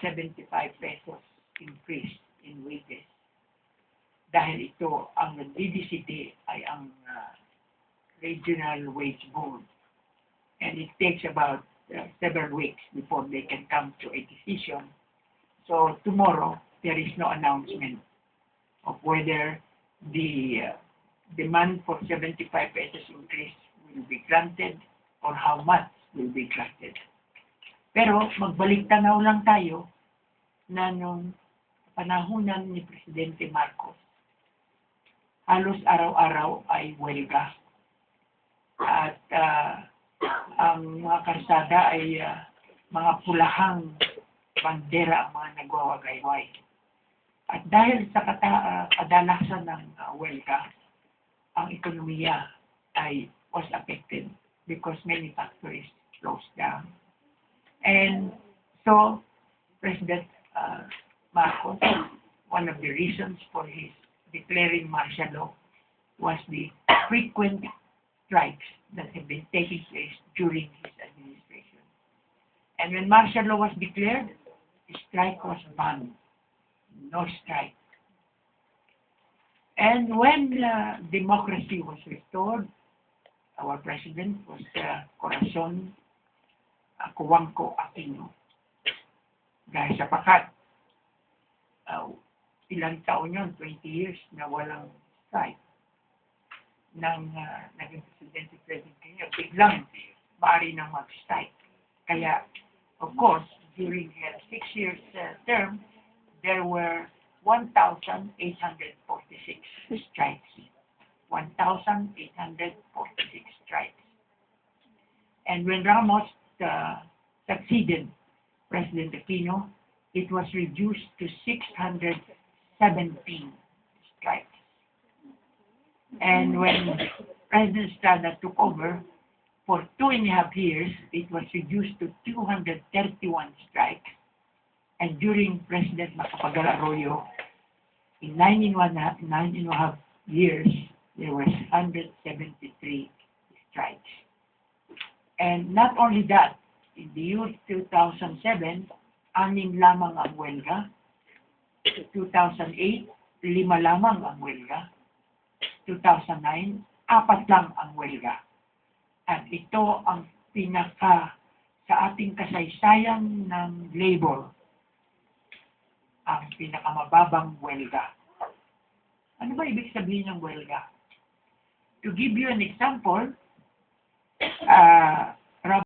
75 pesos increase in wages. Dahil ito, ang nagdideside ay ang Regional Wage Board. And it takes about several weeks before they can come to a decision. So tomorrow, there is no announcement of whether the demand for 75 pesos increase will be granted or how much will be granted. Pero magbalik tanaw lang tayo na nung panahunan ni Presidente Marcos, halos araw-araw ay huelga. At ang mga karsada ay mga pulahang bandera ang mga nagwawagayway. At dahil sa kadalasan ng huelga, ang ekonomiya was affected because many factories closed down. And so, President Marcos, one of the reasons for his declaring martial law was the frequent strikes that have been taking place during his administration. And when martial law was declared, the strike was banned. No strike. And when democracy was restored, our president was Corazon Cojuangco Aquino. Dahil sa pakat, ilang taon yun, 20 years na walang strike. Nang naging presidente niya, biglang maaari nang mag-strike. Kaya, of course, during her 6 years term, there were 1,846 strikes. 1,846 strikes. And when Ramos succeeded President Aquino, it was reduced to 617 strikes. And when President Estrada took over, for 2.5 years, it was reduced to 231 strikes. And during President Macapagal Arroyo, in 9.5 years, there were 173 strikes. And not only that, in the year 2007, 6 lamang ang huelga. 2008, 5 lamang ang huelga. 2009, 4 lang ang huelga. At ito ang pinaka sa ating kasaysayan ng labor, ang pinakamababang huelga. Ano ba ibig sabihin ng huelga? To give you an example,